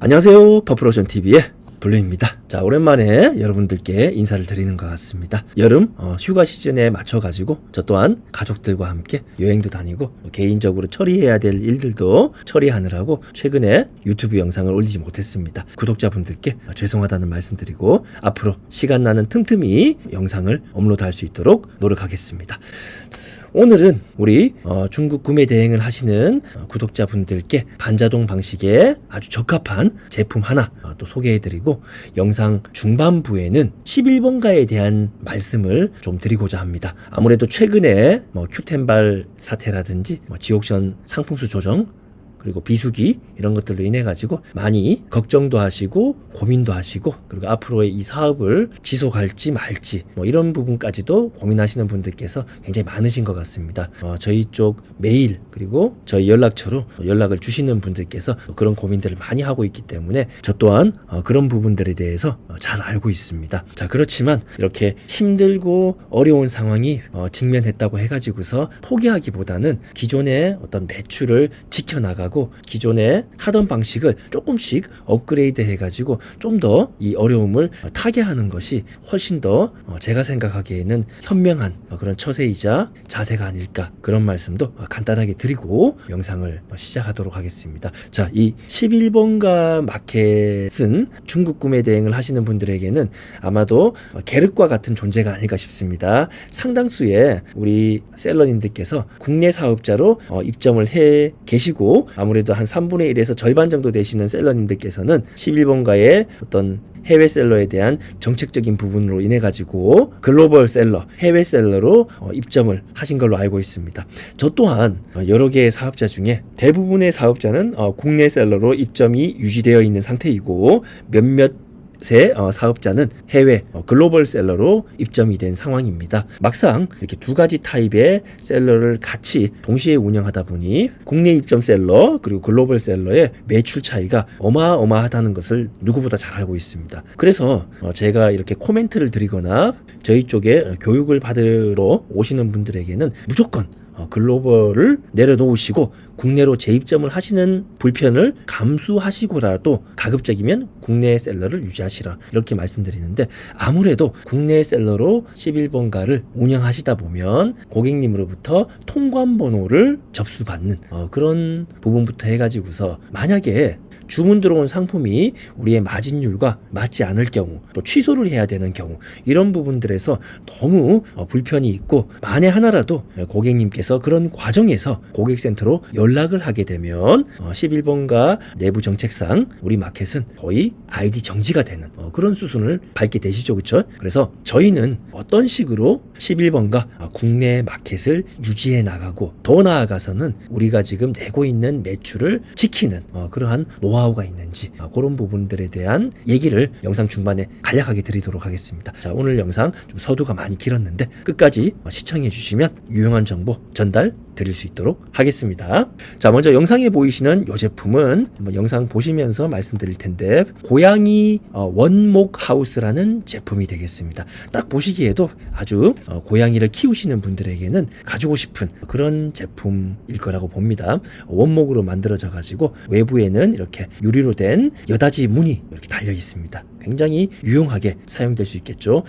안녕하세요. 퍼플오션TV의 블루입니다. 자, 오랜만에 여러분들께 인사를 드리는 것 같습니다. 여름 휴가 시즌에 맞춰가지고 저 또한 가족들과 함께 여행도 다니고 개인적으로 처리해야 될 일들도 처리하느라고 최근에 유튜브 영상을 올리지 못했습니다. 구독자분들께 죄송하다는 말씀드리고 앞으로 시간 나는 틈틈이 영상을 업로드할 수 있도록 노력하겠습니다. 오늘은 우리 중국 구매 대행을 하시는 구독자분들께 반자동 방식에 아주 적합한 제품 하나 또 소개해드리고, 영상 중반부에는 11번가에 대한 말씀을 좀 드리고자 합니다. 아무래도 최근에 큐텐발 사태라든지 지옥션 상품수 조정, 그리고 비수기 이런 것들로 인해 가지고 많이 걱정도 하시고 고민도 하시고, 그리고 앞으로의 이 사업을 지속할지 말지 이런 부분까지도 고민하시는 분들께서 굉장히 많으신 것 같습니다. 저희 쪽 메일 그리고 저희 연락처로 연락을 주시는 분들께서 그런 고민들을 많이 하고 있기 때문에 저 또한 그런 부분들에 대해서 잘 알고 있습니다. 자, 그렇지만 이렇게 힘들고 어려운 상황이 직면했다고 해가지고서 포기하기보다는 기존의 어떤 매출을 지켜나가고 기존에 하던 방식을 조금씩 업그레이드 해가지고 좀 더 이 어려움을 타개하는 것이 훨씬 더 제가 생각하기에는 현명한 그런 처세이자 자세가 아닐까, 그런 말씀도 간단하게 드리고 영상을 시작하도록 하겠습니다. 자, 이 11번가 마켓은 중국 구매 대행을 하시는 분들에게는 아마도 계륵과 같은 존재가 아닐까 싶습니다. 상당수의 우리 셀러님들께서 국내 사업자로 입점을 해 계시고, 아무래도 한 3분의 1에서 절반 정도 되시는 셀러님들께서는 11번가의 어떤 해외 셀러에 대한 정책적인 부분으로 인해 가지고 글로벌 셀러, 해외 셀러로 입점을 하신 걸로 알고 있습니다. 저 또한 여러 개의 사업자 중에 대부분의 사업자는 국내 셀러로 입점이 유지되어 있는 상태이고, 몇몇 사업자는 해외 글로벌 셀러로 입점이 된 상황입니다. 막상 이렇게 두 가지 타입의 셀러를 같이 동시에 운영하다 보니 국내 입점 셀러 그리고 글로벌 셀러의 매출 차이가 어마어마하다는 것을 누구보다 잘 알고 있습니다. 그래서 제가 이렇게 코멘트를 드리거나 저희 쪽에 교육을 받으러 오시는 분들에게는 무조건 글로벌을 내려놓으시고 국내로 재입점을 하시는 불편을 감수하시고라도 가급적이면 국내 셀러를 유지하시라, 이렇게 말씀드리는데, 아무래도 국내 셀러로 11번가를 운영하시다 보면 고객님으로부터 통관번호를 접수받는 그런 부분부터 해가지고서 만약에 주문 들어온 상품이 우리의 마진율과 맞지 않을 경우, 또 취소를 해야 되는 경우, 이런 부분들에서 너무 불편이 있고, 만에 하나라도 고객님께서 그런 과정에서 고객센터로 연락을 하게 되면 11번가 내부 정책상 우리 마켓은 거의 아이디 정지가 되는 그런 수순을 밟게 되시죠, 그렇죠? 그래서 저희는 어떤 식으로 11번가 국내 마켓을 유지해 나가고, 더 나아가서는 우리가 지금 내고 있는 매출을 지키는 그러한 노하우가 있는지, 그런 부분들에 대한 얘기를 영상 중반에 간략하게 드리도록 하겠습니다. 자, 오늘 영상 좀 서두가 많이 길었는데 끝까지 시청해 주시면 유용한 정보 전달 드릴 수 있도록 하겠습니다. 자, 먼저 영상에 보이시는 이 제품은 영상 보시면서 말씀드릴 텐데, 고양이 원목 하우스라는 제품이 되겠습니다. 딱 보시기에도 아주 고양이를 키우시는 분들에게는 가지고 싶은 그런 제품일 거라고 봅니다. 원목으로 만들어져 가지고 외부에는 이렇게 유리로 된 여닫이 문이 이렇게 달려 있습니다. 굉장히 유용하게 사용될 수 있겠죠.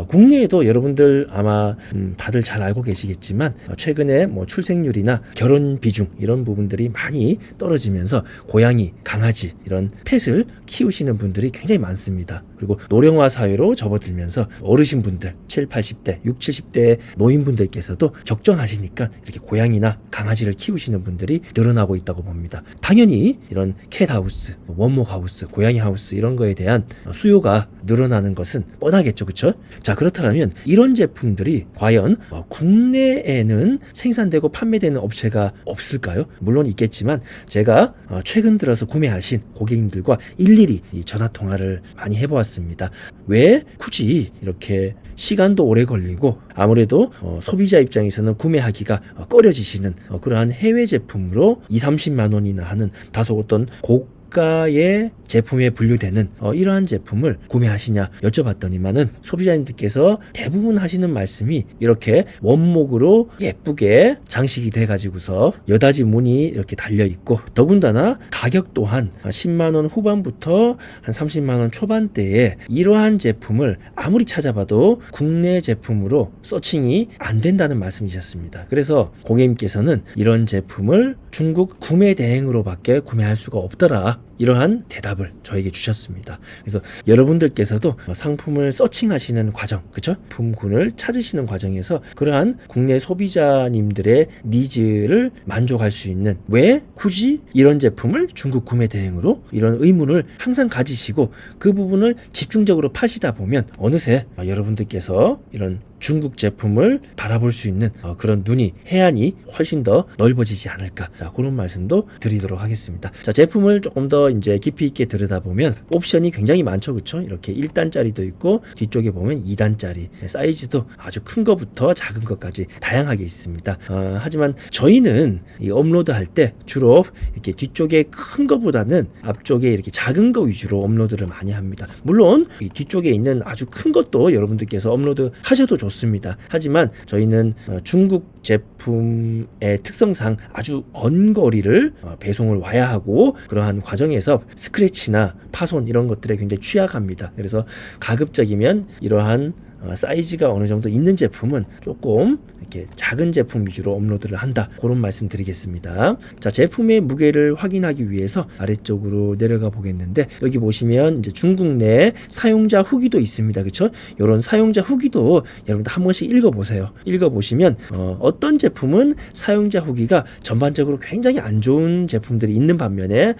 국내에도 여러분들 아마 다들 잘 알고 계시겠지만 최근에 출생률이나 결혼 비중 이런 부분들이 많이 떨어지면서 고양이, 강아지 이런 펫을 키우시는 분들이 굉장히 많습니다. 그리고 노령화 사회로 접어들면서 어르신분들 7, 80대, 6, 70대 노인분들께서도 적정하시니까 이렇게 고양이나 강아지를 키우시는 분들이 늘어나고 있다고 봅니다. 당연히 이런 캣하우스, 원목 하우스, 고양이 하우스 이런 거에 대한 수요가 늘어나는 것은 뻔하겠죠, 그렇죠? 자, 그렇다면 이런 제품들이 과연 국내에는 생산되고 판매되는 업체가 없을까요? 물론 있겠지만 제가 최근 들어서 구매하신 고객님들과 일일이 전화 통화를 많이 해보았습니다. 왜 굳이 이렇게 시간도 오래 걸리고 아무래도 소비자 입장에서는 구매하기가 꺼려지시는 그러한 해외 제품으로 2, 30만 원이나 하는 다소 어떤 고가의 제품에 분류되는 이러한 제품을 구매하시냐 여쭤봤더니만은 소비자님들께서 대부분 하시는 말씀이 이렇게 원목으로 예쁘게 장식이 돼 가지고서 여닫이 문이 이렇게 달려 있고, 더군다나 가격 또한 10만원 후반부터 한 30만원 초반대에 이러한 제품을 아무리 찾아봐도 국내 제품으로 서칭이 안 된다는 말씀이셨습니다. 그래서 고객님께서는 이런 제품을 중국 구매 대행으로밖에 구매할 수가 없더라, 이러한 대답을 저에게 주셨습니다. 그래서 여러분들께서도 상품을 서칭하시는 과정, 그쵸? 품군을 찾으시는 과정에서 그러한 국내 소비자님들의 니즈를 만족할 수 있는, 왜 굳이 이런 제품을 중국 구매 대행으로, 이런 의문을 항상 가지시고 그 부분을 집중적으로 파시다 보면 어느새 여러분들께서 이런 중국 제품을 바라볼 수 있는 그런 눈이, 해안이 훨씬 더 넓어지지 않을까, 자, 그런 말씀도 드리도록 하겠습니다. 자, 제품을 조금 더 이제 깊이 있게 들여다보면 옵션이 굉장히 많죠, 그쵸? 이렇게 1단짜리도 있고 뒤쪽에 보면 2단짜리, 사이즈도 아주 큰 거부터 작은 것까지 다양하게 있습니다. 하지만 저희는 이 업로드 할 때 주로 이렇게 뒤쪽에 큰 거보다는 앞쪽에 이렇게 작은 거 위주로 업로드를 많이 합니다. 물론 이 뒤쪽에 있는 아주 큰 것도 여러분들께서 업로드 하셔도 좋습니다. 하지만 저희는 중국 제품의 특성상 아주 먼 거리를 배송을 와야 하고, 그러한 과정에서 스크래치나 파손 이런 것들에 굉장히 취약합니다. 그래서 가급적이면 이러한 사이즈가 어느 정도 있는 제품은 조금 이렇게 작은 제품 위주로 업로드를 한다, 그런 말씀 드리겠습니다. 자, 제품의 무게를 확인하기 위해서 아래쪽으로 내려가 보겠는데, 여기 보시면 이제 중국 내 사용자 후기도 있습니다, 그쵸? 이런 사용자 후기도 여러분들 한 번씩 읽어보세요. 읽어보시면 어떤 제품은 사용자 후기가 전반적으로 굉장히 안 좋은 제품들이 있는 반면에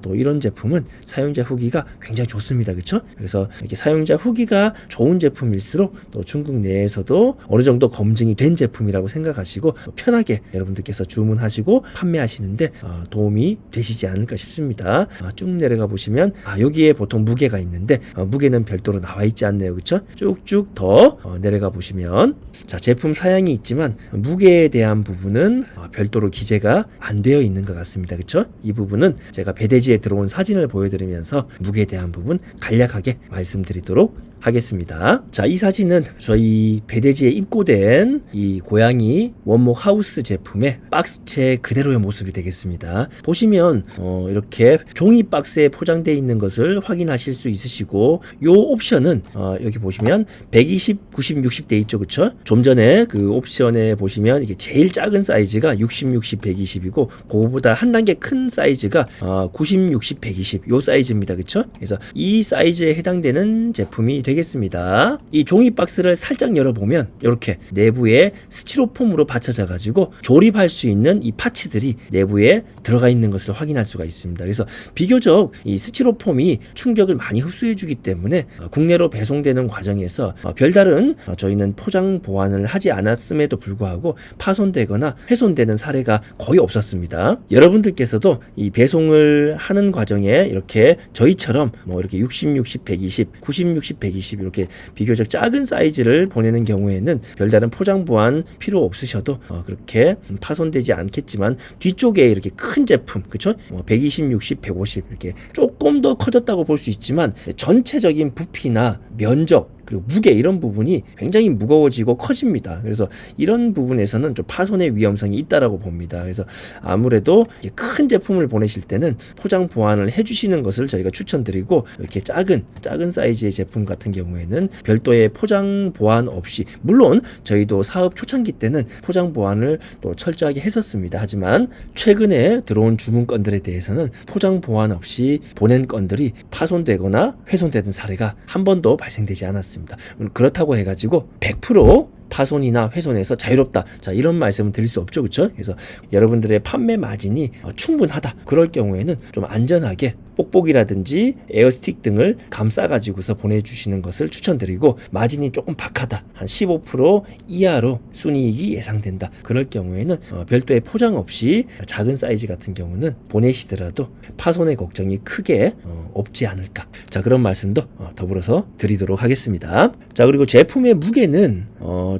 또 이런 제품은 사용자 후기가 굉장히 좋습니다, 그쵸? 그래서 이렇게 사용자 후기가 좋은 제품일수록 또 중국 내에서도 어느 정도 검증이 된 제품이라고 생각하시고 편하게 여러분들께서 주문하시고 판매하시는데 도움이 되시지 않을까 싶습니다. 쭉 내려가 보시면 여기에 보통 무게가 있는데 무게는 별도로 나와 있지 않네요, 그렇죠? 쭉쭉 더 내려가 보시면, 자, 제품 사양이 있지만 무게에 대한 부분은 별도로 기재가 안 되어 있는 것 같습니다, 그렇죠? 이 부분은 제가 배대지에 들어온 사진을 보여드리면서 무게에 대한 부분 간략하게 말씀드리도록 하겠습니다. 자, 이 사진은 저희 배대지에 입고된 이 고양이 원목 하우스 제품의 박스채 그대로의 모습이 되겠습니다. 보시면 이렇게 종이 박스에 포장되어 있는 것을 확인하실 수 있으시고, 요 옵션은 여기 보시면 120, 90, 60 돼 있죠, 그쵸? 좀 전에 그 옵션에 보시면 이게 제일 작은 사이즈가 60, 60, 120이고 그거보다 한 단계 큰 사이즈가 90, 60, 120 요 사이즈입니다, 그쵸? 그래서 이 사이즈에 해당되는 제품이 되겠습니다. 이 종이 박스를 살짝 열어보면 이렇게 내부에 스티로폼으로 받쳐져 가지고 조립할 수 있는 이 파츠들이 내부에 들어가 있는 것을 확인할 수가 있습니다. 그래서 비교적 이 스티로폼이 충격을 많이 흡수해 주기 때문에 국내로 배송되는 과정에서 별다른 저희는 포장 보완을 하지 않았음에도 불구하고 파손되거나 훼손되는 사례가 거의 없었습니다. 여러분들께서도 이 배송을 하는 과정에 이렇게 저희처럼 이렇게 60, 60, 120, 90, 60, 120 이렇게 비교적 작은 사이즈를 보내는 경우에는 별다른 포장 보완 필요 없으셔도 그렇게 파손되지 않겠지만, 뒤쪽에 이렇게 큰 제품, 그쵸? 120, 60, 150 이렇게 조금 더 커졌다고 볼 수 있지만 전체적인 부피나 면적 그리고 무게 이런 부분이 굉장히 무거워지고 커집니다. 그래서 이런 부분에서는 좀 파손의 위험성이 있다라고 봅니다. 그래서 아무래도 큰 제품을 보내실 때는 포장 보완을 해주시는 것을 저희가 추천드리고, 이렇게 작은 사이즈의 제품 같은 경우에는 별도의 포장 보완 없이, 물론 저희도 사업 초창기 때는 포장 보완을 또 철저하게 했었습니다. 하지만 최근에 들어온 주문 건들에 대해서는 포장 보완 없이 보낸 건들이 파손되거나 훼손되는 사례가 한 번도 발생되지 않았습니다. 그렇다고 해가지고 100% 파손이나 훼손에서 자유롭다, 자, 이런 말씀을 드릴 수 없죠, 그쵸? 그래서 여러분들의 판매 마진이 충분하다, 그럴 경우에는 좀 안전하게 뽁뽁이라든지 에어스틱 등을 감싸가지고서 보내주시는 것을 추천드리고, 마진이 조금 박하다, 한 15% 이하로 순이익이 예상된다, 그럴 경우에는 별도의 포장 없이 작은 사이즈 같은 경우는 보내시더라도 파손의 걱정이 크게 없지 않을까, 자, 그런 말씀도 더불어서 드리도록 하겠습니다. 자, 그리고 제품의 무게는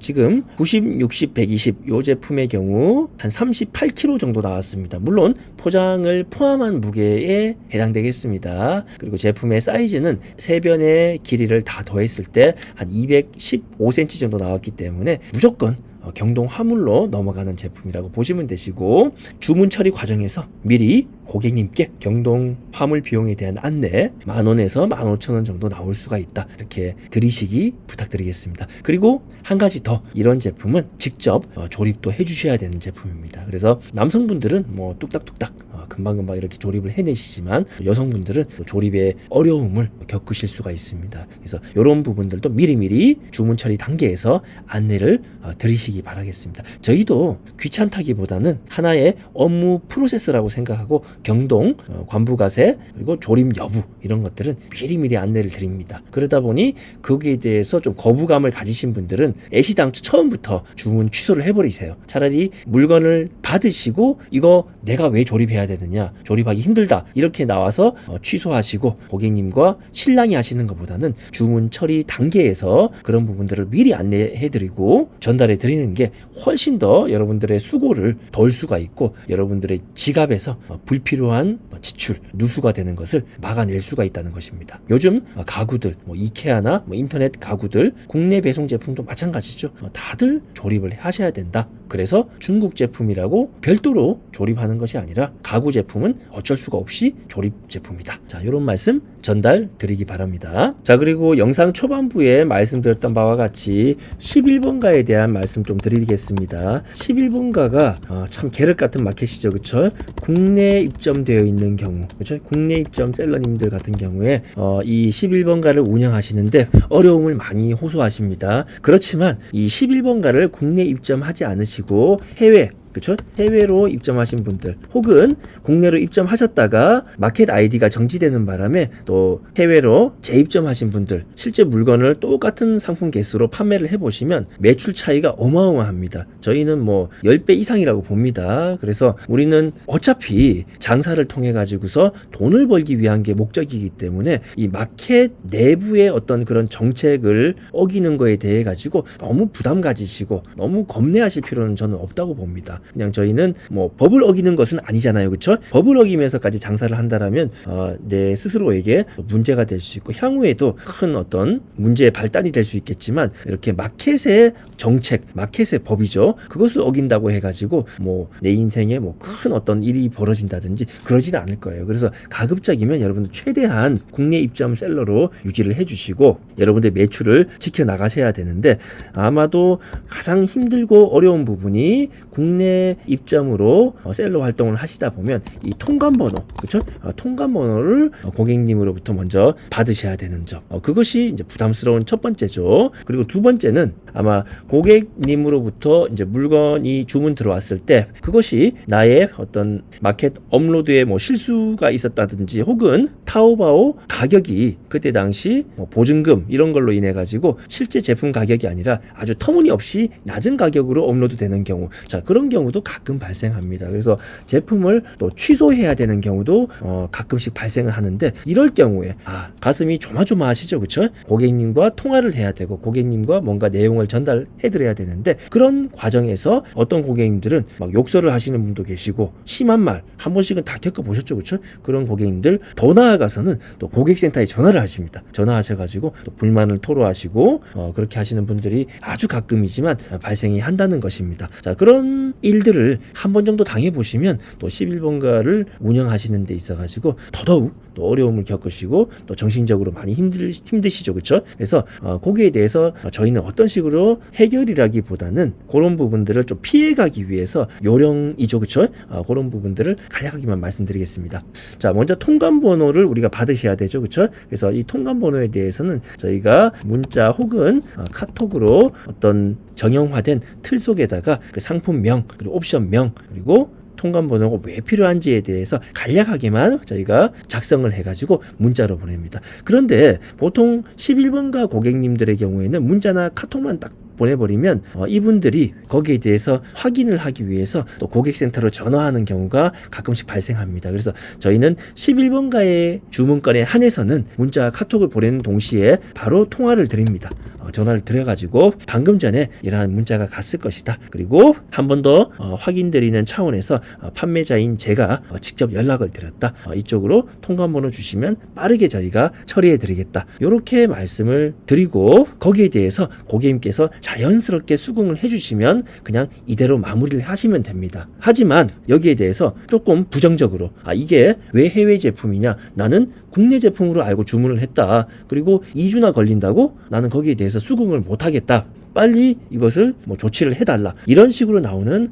지금 90, 60, 120 요 제품의 경우 한 38kg 정도 나왔습니다. 물론 포장을 포함한 무게에 해당되겠습니다. 되겠습니다. 그리고 제품의 사이즈는 세 변의 길이를 다 더했을 때 한 215cm 정도 나왔기 때문에 무조건 경동 화물로 넘어가는 제품이라고 보시면 되시고, 주문 처리 과정에서 미리 고객님께 경동 화물 비용에 대한 안내 10,000원에서 15,000원 정도 나올 수가 있다, 이렇게 들으시기 부탁드리겠습니다. 그리고 한 가지 더, 이런 제품은 직접 조립도 해주셔야 되는 제품입니다. 그래서 남성분들은 뭐 뚝딱뚝딱 금방금방 이렇게 조립을 해내시지만, 여성분들은 조립에 어려움을 겪으실 수가 있습니다. 그래서 이런 부분들도 미리미리 주문 처리 단계에서 안내를 드리시기 바라겠습니다. 저희도 귀찮다기보다는 하나의 업무 프로세스라고 생각하고 경동, 관부가세, 그리고 조립 여부, 이런 것들은 미리미리 안내를 드립니다. 그러다 보니 거기에 대해서 좀 거부감을 가지신 분들은 애시당초 처음부터 주문 취소를 해버리세요. 차라리 물건을 받으시고 이거 내가 왜 조립해야 되느냐, 조립하기 힘들다, 이렇게 나와서 취소하시고 고객님과 실랑이 하시는 것보다는 주문 처리 단계에서 그런 부분들을 미리 안내해드리고 전달해 드리는 게 훨씬 더 여러분들의 수고를 덜 수가 있고, 여러분들의 지갑에서 불필요한 지출, 누수가 되는 것을 막아낼 수가 있다는 것입니다. 요즘 가구들, 이케아나 인터넷 가구들, 국내 배송 제품도 마찬가지죠. 다들 조립을 하셔야 된다. 그래서 중국 제품이라고 별도로 조립하는 것이 아니라 가구 제품은 어쩔 수가 없이 조립 제품이다. 자, 이런 말씀 전달 드리기 바랍니다. 자, 그리고 영상 초반부에 말씀드렸던 바와 같이 11번가에 대한 말씀 좀 드리겠습니다. 11번가가 참 계륵 같은 마켓이죠. 그쵸? 국내 입점되어 있는 경우, 그쵸? 국내 입점 셀러님들 같은 경우에 이 11번가를 운영하시는데 어려움을 많이 호소하십니다. 그렇지만 이 11번가를 국내 입점하지 않으시고 해외, 그렇죠? 해외로 입점하신 분들, 혹은 국내로 입점하셨다가 마켓 아이디가 정지되는 바람에 또 해외로 재입점하신 분들, 실제 물건을 똑같은 상품 개수로 판매를 해보시면 매출 차이가 어마어마합니다. 저희는 뭐 10배 이상이라고 봅니다. 그래서 우리는 어차피 장사를 통해 가지고서 돈을 벌기 위한 게 목적이기 때문에 이 마켓 내부의 어떤 그런 정책을 어기는 거에 대해 가지고 너무 부담 가지시고 너무 겁내하실 필요는 저는 없다고 봅니다. 그냥 저희는 뭐 법을 어기는 것은 아니잖아요, 그렇죠? 법을 어기면서까지 장사를 한다라면 내 스스로에게 문제가 될 수 있고 향후에도 큰 어떤 문제의 발단이 될 수 있겠지만, 이렇게 마켓의 정책, 마켓의 법이죠, 그것을 어긴다고 해가지고 뭐 내 인생에 뭐 큰 어떤 일이 벌어진다든지 그러지는 않을 거예요. 그래서 가급적이면 여러분들 최대한 국내 입점 셀러로 유지를 해주시고 여러분들 매출을 지켜나가셔야 되는데, 아마도 가장 힘들고 어려운 부분이 국내 입점으로 셀러 활동을 하시다 보면 이 통관번호, 그렇죠? 통관번호를 고객님으로부터 먼저 받으셔야 되는 점, 그것이 이제 부담스러운 첫 번째죠. 그리고 두 번째는 아마 고객님으로부터 이제 물건이 주문 들어왔을 때 그것이 나의 어떤 마켓 업로드에 뭐 실수가 있었다든지, 혹은 타오바오 가격이 그때 당시 뭐 보증금 이런 걸로 인해 가지고 실제 제품 가격이 아니라 아주 터무니없이 낮은 가격으로 업로드되는 경우, 자, 그런 경우도 가끔 발생합니다. 그래서 제품을 또 취소해야 되는 경우도 가끔씩 발생을 하는데, 이럴 경우에 가슴이 조마조마하시죠, 그렇죠? 고객님과 통화를 해야 되고 고객님과 뭔가 내용을 전달해 드려야 되는데, 그런 과정에서 어떤 고객님들은 막 욕설을 하시는 분도 계시고 심한 말 한 번씩은 다 겪어보셨죠, 그렇죠? 그런 고객님들, 더 나아가서는 또 고객센터에 전화를 하십니다. 전화하셔가지고 또 불만을 토로하시고 그렇게 하시는 분들이 아주 가끔이지만 발생이 한다는 것입니다. 자, 그런 일들을 한 번 정도 당해보시면 또 11번가를 운영하시는 데 있어가지고 더더욱 또 어려움을 겪으시고 또 정신적으로 많이 힘드시죠, 그렇죠? 그래서 거기에 대해서 저희는 어떤 식으로 해결이라기보다는 그런 부분들을 좀 피해가기 위해서 요령이죠, 그렇죠? 그런 부분들을 간략하게만 말씀드리겠습니다. 자, 먼저 통관번호를 우리가 받으셔야 되죠, 그렇죠? 그래서 이 통관번호에 대해서는 저희가 문자 혹은 카톡으로 어떤 정형화된 틀 속에다가 그 상품명, 그리고 옵션명, 그리고 통관번호가 왜 필요한지에 대해서 간략하게만 저희가 작성을 해가지고 문자로 보냅니다. 그런데 보통 11번가 고객님들의 경우에는 문자나 카톡만 딱 보내버리면 이분들이 거기에 대해서 확인을 하기 위해서 또 고객센터로 전화하는 경우가 가끔씩 발생합니다. 그래서 저희는 11번가의 주문건에 한해서는 문자 카톡을 보내는 동시에 바로 통화를 드립니다. 전화를 드려가지고 방금 전에 이러한 문자가 갔을 것이다. 그리고 한 번 더 확인드리는 차원에서 판매자인 제가 직접 연락을 드렸다. 이쪽으로 통관번호 주시면 빠르게 저희가 처리해드리겠다. 이렇게 말씀을 드리고 거기에 대해서 고객님께서 자연스럽게 수긍을 해주시면 그냥 이대로 마무리를 하시면 됩니다. 하지만 여기에 대해서 조금 부정적으로 이게 왜 해외 제품이냐, 나는 국내 제품으로 알고 주문을 했다. 그리고 2주나 걸린다고? 나는 거기에 대해서 수긍을 못하겠다. 빨리 이것을 조치를 해달라. 이런 식으로 나오는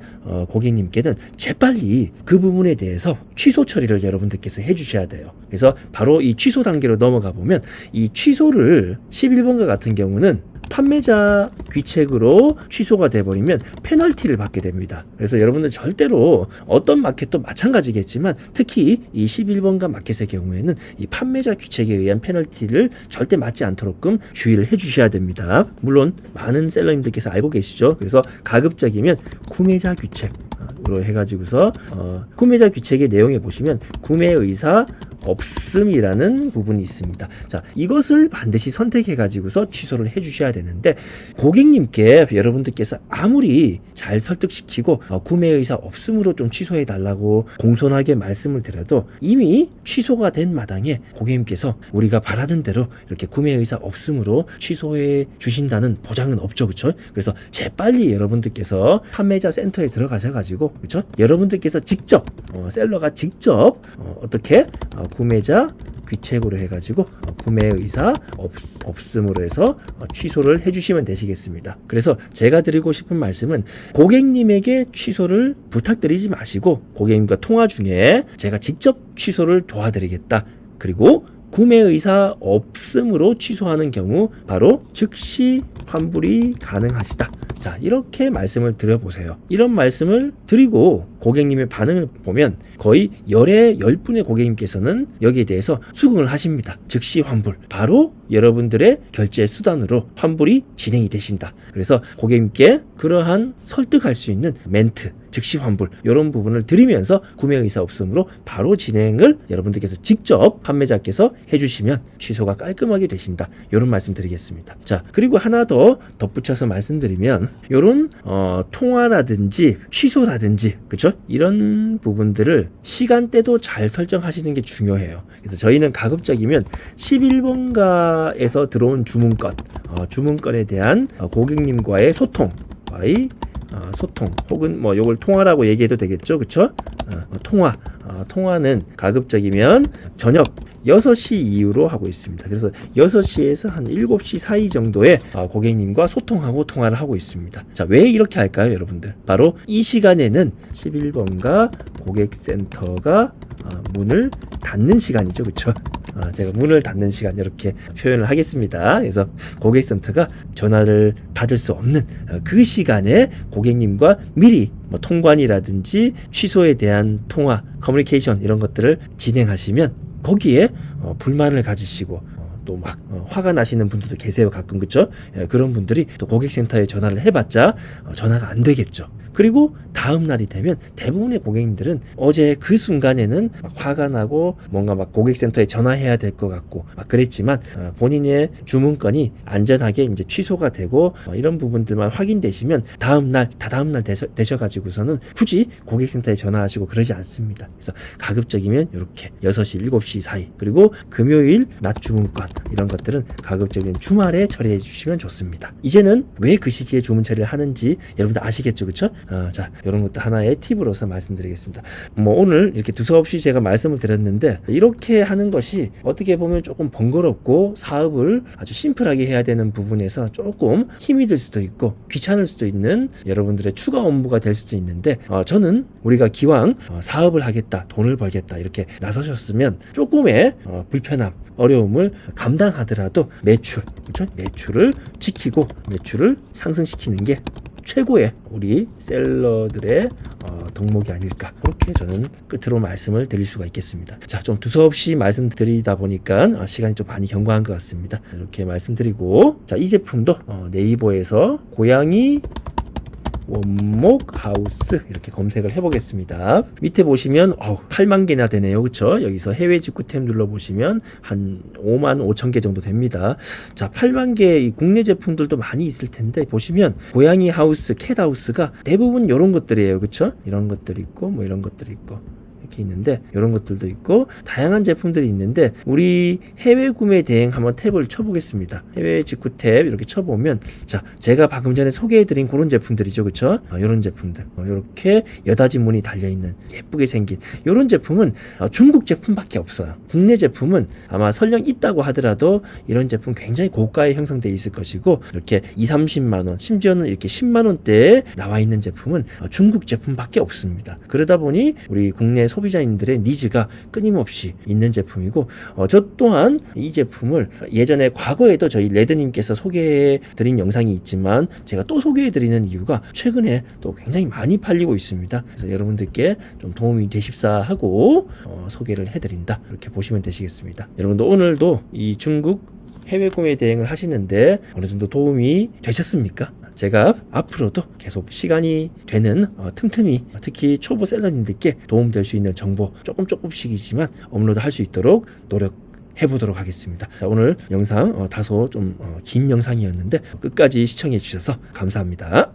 고객님께는 재빨리 그 부분에 대해서 취소 처리를 여러분들께서 해주셔야 돼요. 그래서 바로 이 취소 단계로 넘어가 보면 이 취소를 11번과 같은 경우는 판매자 귀책으로 취소가 돼버리면 페널티를 받게 됩니다. 그래서 여러분들 절대로 어떤 마켓도 마찬가지겠지만 특히 이 11번가 마켓의 경우에는 이 판매자 귀책에 의한 페널티를 절대 맞지 않도록끔 주의를 해주셔야 됩니다. 물론 많은 셀러님들께서 알고 계시죠. 그래서 가급적이면 구매자 귀책으로 해가지고서 구매자 귀책의 내용에 보시면 구매 의사 없음이라는 부분이 있습니다. 자, 이것을 반드시 선택해 가지고서 취소를 해 주셔야 되는데 고객님께 여러분들께서 아무리 잘 설득시키고 구매 의사 없음으로 좀 취소해 달라고 공손하게 말씀을 드려도 이미 취소가 된 마당에 고객님께서 우리가 바라던 대로 이렇게 구매 의사 없음으로 취소해 주신다는 보장은 없죠. 그렇죠? 그래서 재빨리 여러분들께서 판매자 센터에 들어가셔 가지고 그렇죠? 여러분들께서 직접 셀러가 직접 어떻게 구매자 귀책으로 해가지고 구매 의사 없음으로 해서 취소를 해주시면 되시겠습니다. 그래서 제가 드리고 싶은 말씀은 고객님에게 취소를 부탁드리지 마시고 고객님과 통화 중에 제가 직접 취소를 도와드리겠다. 그리고 구매 의사 없음으로 취소하는 경우 바로 즉시 환불이 가능하시다. 자, 이렇게 말씀을 드려보세요. 이런 말씀을 드리고 고객님의 반응을 보면 거의 10분의 고객님께서는 여기에 대해서 수긍을 하십니다. 즉시 환불. 바로 여러분들의 결제 수단으로 환불이 진행이 되신다. 그래서 고객님께 그러한 설득할 수 있는 멘트, 즉시 환불 이런 부분을 드리면서 구매 의사 없음으로 바로 진행을 여러분들께서 직접 판매자께서 해주시면 취소가 깔끔하게 되신다. 이런 말씀 드리겠습니다. 자, 그리고 하나 더 덧붙여서 말씀드리면 이런 통화라든지 취소라든지 그쵸? 이런 부분들을 시간대도 잘 설정하시는 게 중요해요. 그래서 저희는 가급적이면 11번가에서 들어온 주문건에 대한 고객님과의 소통 혹은 요걸 통화라고 얘기해도 되겠죠. 그쵸? 통화는 가급적이면 저녁 6시 이후로 하고 있습니다. 그래서 6시에서 한 7시 사이 정도에 고객님과 소통하고 통화를 하고 있습니다. 자, 왜 이렇게 할까요, 여러분들? 바로 이 시간에는 11번가 고객센터가 문을 닫는 시간이죠. 그쵸? 제가 문을 닫는 시간 이렇게 표현을 하겠습니다. 그래서 고객센터가 전화를 받을 수 없는 그 시간에 고객님과 미리 통관이라든지 취소에 대한 통화, 커뮤니케이션 이런 것들을 진행하시면 거기에 불만을 가지시고 또 막 화가 나시는 분들도 계세요. 가끔 그쵸? 그런 분들이 또 고객센터에 전화를 해봤자 전화가 안 되겠죠. 그리고 다음 날이 되면 대부분의 고객님들은 어제 그 순간에는 막 화가 나고 뭔가 막 고객센터에 전화해야 될 것 같고 막 그랬지만 본인의 주문건이 안전하게 이제 취소가 되고 이런 부분들만 확인되시면 다음날 되셔가지고서는 굳이 고객센터에 전화하시고 그러지 않습니다. 그래서 가급적이면 이렇게 6시, 7시 사이 그리고 금요일 낮 주문건 이런 것들은 가급적이면 주말에 처리해 주시면 좋습니다. 이제는 왜 그 시기에 주문 처리를 하는지 여러분들 아시겠죠? 그쵸? 자, 이런 것도 하나의 팁으로서 말씀드리겠습니다. 오늘 이렇게 두서없이 제가 말씀을 드렸는데 이렇게 하는 것이 어떻게 보면 조금 번거롭고 사업을 아주 심플하게 해야 되는 부분에서 조금 힘이 들 수도 있고 귀찮을 수도 있는 여러분들의 추가 업무가 될 수도 있는데 저는 우리가 기왕 사업을 하겠다, 돈을 벌겠다 이렇게 나서셨으면 조금의 불편함, 어려움을 감당하더라도 그렇죠? 매출을 지키고 매출을 상승시키는 게 최고의 우리 셀러들의 덕목이 아닐까 그렇게 저는 끝으로 말씀을 드릴 수가 있겠습니다. 자, 좀 두서없이 말씀드리다 보니까 시간이 좀 많이 경과한 것 같습니다. 이렇게 말씀드리고 자, 이 제품도 네이버에서 고양이 원목 하우스 이렇게 검색을 해보겠습니다. 밑에 보시면 8만 개나 되네요. 그쵸? 여기서 해외 직구템 눌러보시면 한 5만 5천 개 정도 됩니다. 자, 8만 개 국내 제품들도 많이 있을 텐데 보시면 고양이 하우스, 캣 하우스가 대부분 이런 것들이에요. 그쵸? 이런 것들이 있고 뭐 이런 것들이 있고 이렇게 있는데 이런 것들도 있고 다양한 제품들이 있는데 우리 해외 구매 대행 한번 탭을 쳐보겠습니다. 해외 직구 탭 이렇게 쳐보면 자, 제가 방금 전에 소개해드린 그런 제품들이죠. 그쵸? 이런 제품들 이렇게 여닫이 문이 달려있는 예쁘게 생긴 이런 제품은 중국 제품밖에 없어요. 국내 제품은 아마 설령 있다고 하더라도 이런 제품 굉장히 고가에 형성되어 있을 것이고 이렇게 20-30만원 심지어는 이렇게 10만원대에 나와 있는 제품은 중국 제품밖에 없습니다. 그러다 보니 우리 국내 소비자님들의 니즈가 끊임없이 있는 제품이고 저 또한 이 제품을 예전에 과거에도 저희 레드님께서 소개해 드린 영상이 있지만 제가 또 소개해 드리는 이유가 최근에 또 굉장히 많이 팔리고 있습니다. 그래서 여러분들께 좀 도움이 되십사 하고 소개를 해 드린다 이렇게 보시면 되시겠습니다. 여러분도 오늘도 이 중국 해외 구매 대행을 하시는데 어느 정도 도움이 되셨습니까? 제가 앞으로도 계속 시간이 되는 틈틈이 특히 초보 셀러님들께 도움될 수 있는 정보 조금씩이지만 업로드할 수 있도록 노력해보도록 하겠습니다. 자, 오늘 영상 다소 좀 긴 영상이었는데 끝까지 시청해 주셔서 감사합니다.